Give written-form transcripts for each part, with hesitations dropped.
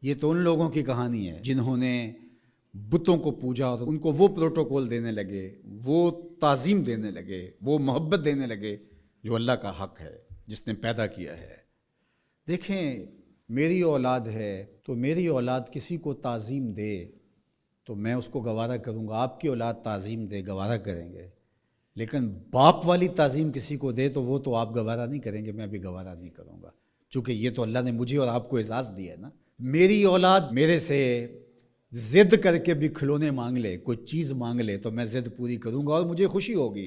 یہ تو ان لوگوں کی کہانی ہے جنہوں نے بتوں کو پوجا اور ان کو وہ پروٹوکول دینے لگے، وہ تعظیم دینے لگے، وہ محبت دینے لگے جو اللہ کا حق ہے، جس نے پیدا کیا ہے۔ دیکھیں، میری اولاد ہے تو میری اولاد کسی کو تعظیم دے تو میں اس کو گوارا کروں گا، آپ کی اولاد تعظیم دے گوارا کریں گے، لیکن باپ والی تعظیم کسی کو دے تو وہ تو آپ گوارا نہیں کریں گے، میں بھی گوارا نہیں کروں گا، چونکہ یہ تو اللہ نے مجھے اور آپ کو اعزاز دیا ہے نا۔ میری اولاد میرے سے ضد کر کے بھی کھلونے مانگ لے، کوئی چیز مانگ لے تو میں ضد پوری کروں گا اور مجھے خوشی ہوگی،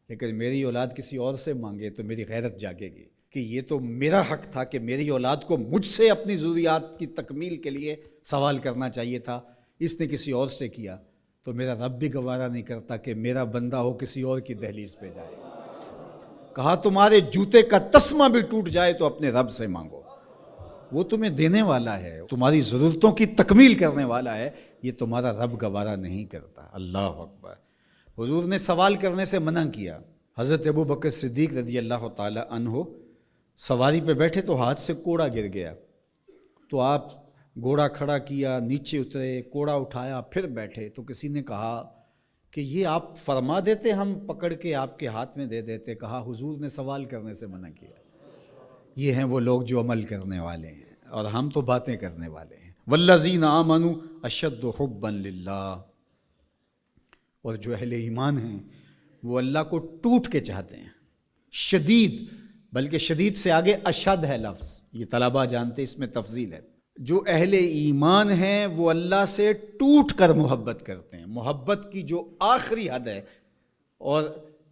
لیکن میری اولاد کسی اور سے مانگے تو میری غیرت جاگے گی کہ یہ تو میرا حق تھا کہ میری اولاد کو مجھ سے اپنی ضروریات کی تکمیل کے لیے سوال کرنا چاہیے تھا، اس نے کسی اور سے کیا تو میرا رب بھی گوارا نہیں کرتا کہ میرا بندہ ہو کسی اور کی دہلیز پہ جائے۔ کہا تمہارے جوتے کا تسمہ بھی ٹوٹ جائے تو اپنے رب سے مانگو، وہ تمہیں دینے والا ہے، تمہاری ضرورتوں کی تکمیل کرنے والا ہے، یہ تمہارا رب گوارا نہیں کرتا۔ اللہ اکبر۔ حضور نے سوال کرنے سے منع کیا۔ حضرت ابوبکر صدیق رضی اللہ تعالی عنہ سواری پہ بیٹھے تو ہاتھ سے کوڑا گر گیا، تو آپ گھوڑا کھڑا کیا، نیچے اترے، کوڑا اٹھایا، پھر بیٹھے، تو کسی نے کہا کہ یہ آپ فرما دیتے، ہم پکڑ کے آپ کے ہاتھ میں دے دیتے۔ کہا حضور نے سوال کرنے سے منع کیا۔ یہ ہیں وہ لوگ جو عمل کرنے والے ہیں اور ہم تو باتیں کرنے والے ہیں۔ والذین آمنوا اشد حبا للہ، اور جو اہل ایمان ہیں وہ اللہ کو ٹوٹ کے چاہتے ہیں، شدید، بلکہ شدید سے آگے اشد ہے لفظ، یہ طلباء جانتے، اس میں تفضیل ہے۔ جو اہل ایمان ہیں وہ اللہ سے ٹوٹ کر محبت کرتے ہیں، محبت کی جو آخری حد ہے، اور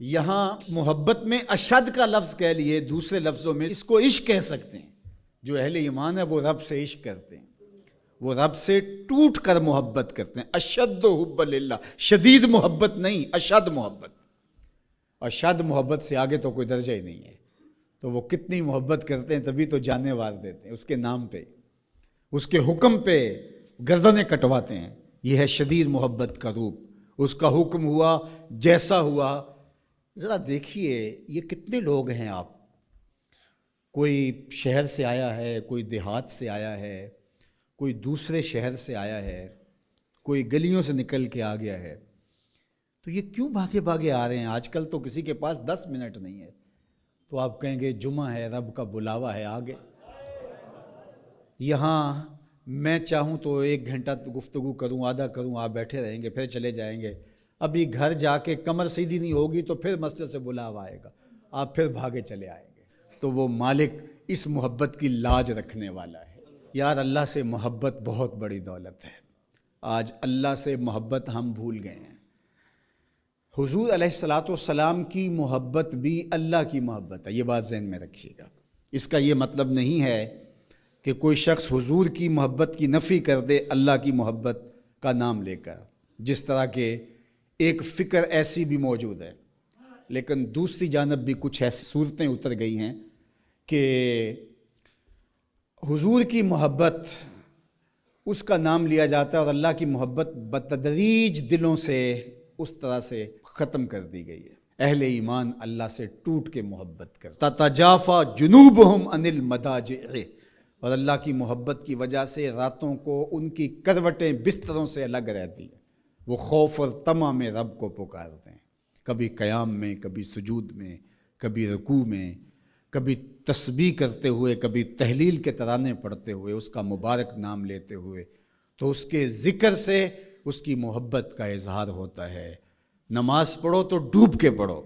یہاں محبت میں اشد کا لفظ کہہ لیے، دوسرے لفظوں میں اس کو عشق کہہ سکتے ہیں۔ جو اہل ایمان ہے وہ رب سے عشق کرتے ہیں، وہ رب سے ٹوٹ کر محبت کرتے ہیں۔ اشد حب للہ، شدید محبت نہیں، اشد محبت۔ اشد محبت سے آگے تو کوئی درجہ ہی نہیں ہے، تو وہ کتنی محبت کرتے ہیں، تبھی تو جانیں وار دیتے ہیں اس کے نام پہ، اس کے حکم پہ گردنیں کٹواتے ہیں۔ یہ ہے شدید محبت کا روپ، اس کا حکم ہوا جیسا ہوا۔ ذرا دیکھیے یہ کتنے لوگ ہیں، آپ کوئی شہر سے آیا ہے، کوئی دیہات سے آیا ہے، کوئی دوسرے شہر سے آیا ہے، کوئی گلیوں سے نکل کے آ گیا ہے، تو یہ کیوں بھاگے بھاگے آ رہے ہیں؟ آج کل تو کسی کے پاس 10 منٹ نہیں ہے تو آپ کہیں گے جمعہ ہے، رب کا بلاوا ہے آگے۔ یہاں میں چاہوں تو 1 گھنٹہ گفتگو کروں، آدھا کروں، آپ بیٹھے رہیں گے، پھر چلے جائیں گے۔ ابھی گھر جا کے کمر سیدھی نہیں ہوگی تو پھر مسجد سے بلاوا آئے گا، آپ پھر بھاگے چلے آئیں گے۔ تو وہ مالک اس محبت کی لاج رکھنے والا ہے۔ یار اللہ سے محبت بہت بڑی دولت ہے، آج اللہ سے محبت ہم بھول گئے ہیں۔ حضور علیہ الصلاۃ والسلام کی محبت بھی اللہ کی محبت ہے، یہ بات ذہن میں رکھیے گا۔ اس کا یہ مطلب نہیں ہے کہ کوئی شخص حضور کی محبت کی نفی کر دے اللہ کی محبت کا نام لے کر، جس طرح کہ ایک فکر ایسی بھی موجود ہے، لیکن دوسری جانب بھی کچھ ایسی صورتیں اتر گئی ہیں کہ حضور کی محبت اس کا نام لیا جاتا ہے اور اللہ کی محبت بتدریج دلوں سے اس طرح سے ختم کر دی گئی ہے۔ اہل ایمان اللہ سے ٹوٹ کے محبت کرتا، تتجافی جنوبہم عن المضاجع، اور اللہ کی محبت کی وجہ سے راتوں کو ان کی کروٹیں بستروں سے الگ رہتی ہیں، وہ خوف اور طمع میں رب کو پکارتے ہیں، کبھی قیام میں، کبھی سجود میں، کبھی رکوع میں، کبھی تسبیح کرتے ہوئے، کبھی تہلیل کے ترانے پڑھتے ہوئے، اس کا مبارک نام لیتے ہوئے، تو اس کے ذکر سے اس کی محبت کا اظہار ہوتا ہے۔ نماز پڑھو تو ڈوب کے پڑھو،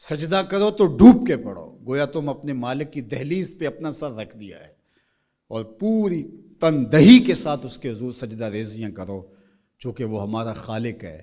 سجدہ کرو تو ڈوب کے پڑھو، گویا تم اپنے مالک کی دہلیز پہ اپنا سر رکھ دیا ہے، اور پوری تندہی کے ساتھ اس کے حضور سجدہ ریزیاں کرو، چونکہ وہ ہمارا خالق ہے۔